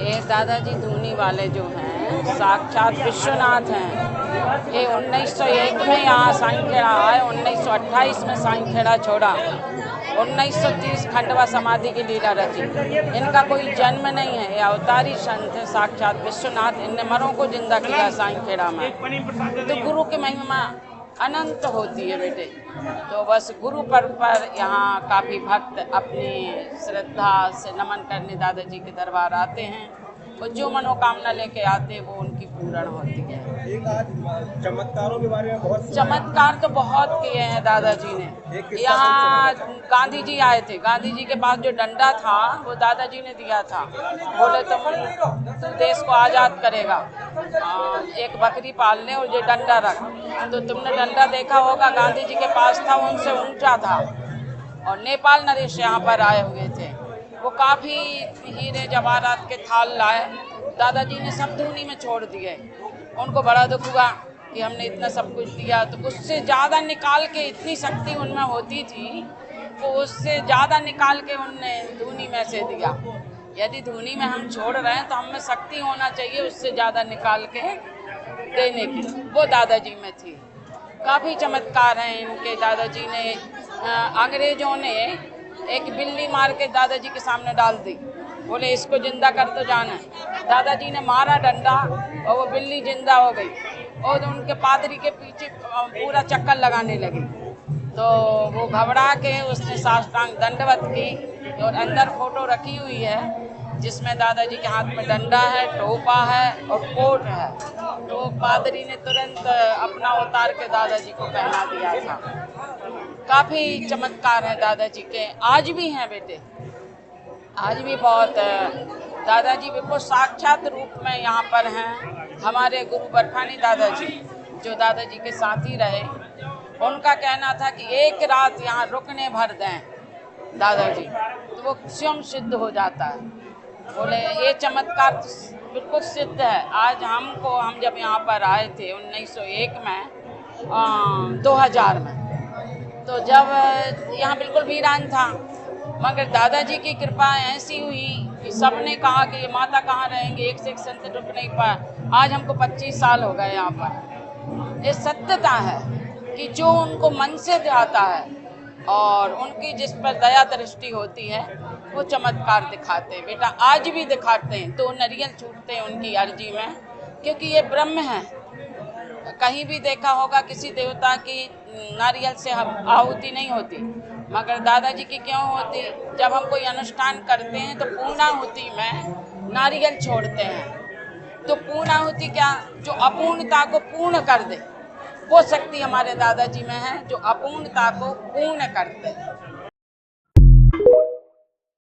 ये दादाजी धूनी वाले जो हैं साक्षात विश्वनाथ हैं। ये 1901 में यहाँ साईंखेड़ा आए, 1928 में साईंखेड़ा छोड़ा, 1930 खंडवा समाधि की लीला रची। इनका कोई जन्म नहीं है, ये अवतारी संत है साक्षात विश्वनाथ। इनने मरों को जिंदा किया साईंखेड़ा में। तो गुरु की महिमा अनंत होती है बेटे। तो बस गुरु पर यहाँ काफ़ी भक्त अपनी श्रद्धा से नमन करने दादाजी के दरबार आते हैं और जो मनोकामना लेके आते हैं वो उनकी पूर्ण होती है। एक आज चमत्कारों के बारे में बहुत चमत्कार तो बहुत किए हैं दादाजी ने। यहाँ गांधी जी आए थे, गांधी जी के पास जो डंडा था वो दादाजी ने दिया था। बोले तू देश को आज़ाद करेगा, एक बकरी पाल ले और ये डंडा रख। तो तुमने डंडा देखा होगा, गांधी जी के पास था, उनसे ऊंचा था। और नेपाल नरेश यहाँ पर आए हुए थे, वो काफ़ी हीरे जवाहरात के थाल लाए, दादाजी ने सब धूनी में छोड़ दिए। उनको बड़ा दुख हुआ कि हमने इतना सब कुछ दिया, तो उससे ज़्यादा निकाल के, इतनी शक्ति उनमें होती थी तो उससे ज़्यादा निकाल के उनने धूनी में से दिया। यदि धूनी में हम छोड़ रहे हैं तो हम में शक्ति होना चाहिए उससे ज़्यादा निकाल के देने की, वो दादाजी में थी। काफ़ी चमत्कार हैं इनके। दादाजी ने अंग्रेजों ने एक बिल्ली मार के दादाजी के सामने डाल दी, बोले इसको जिंदा कर तो जाना। दादाजी ने मारा डंडा और वो बिल्ली जिंदा हो गई और उनके पादरी के पीछे पूरा चक्कर लगाने लगी। तो वो घबरा के उसने साष्टांग दंडवत की और अंदर फोटो रखी हुई है जिसमें दादाजी के हाथ में डंडा है, टोपा है और कोट है। तो पादरी ने तुरंत अपना उतार के दादाजी को पहना दिया था। काफ़ी चमत्कार है दादाजी के, आज भी हैं बेटे, आज भी बहुत दादाजी बिल्कुल साक्षात रूप में यहाँ पर हैं। हमारे गुरु बर्फानी दादाजी जो दादाजी के साथ ही रहे, उनका कहना था कि एक रात यहाँ रुकने भर दें दादाजी तो वो स्वयं सिद्ध हो जाता है। बोले ये चमत्कार बिल्कुल सिद्ध है। आज हम जब यहाँ पर आए थे 1901 में 2000 में, तो जब यहाँ बिल्कुल वीरान था, मगर दादाजी की कृपा ऐसी हुई कि सबने कहा कि ये माता कहाँ रहेंगे, एक से एक संत रुक नहीं पाए। आज हमको 25 साल हो गए यहाँ पर। ये सत्यता है कि जो उनको मन से आता है और उनकी जिस पर दया दृष्टि होती है वो चमत्कार दिखाते हैं बेटा, आज भी दिखाते हैं। तो नरियल छूटते हैं उनकी अर्जी में, क्योंकि ये ब्रह्म है। कहीं भी देखा होगा किसी देवता की नारियल से आहुति नहीं होती, मगर दादाजी की क्यों होती? जब हम कोई अनुष्ठान करते हैं तो पूर्णाहुति में नारियल छोड़ते हैं। तो पूर्णाहुति क्या? जो अपूर्णता को पूर्ण कर दे, वो शक्ति हमारे दादाजी में है जो अपूर्णता को पूर्ण करते हैं।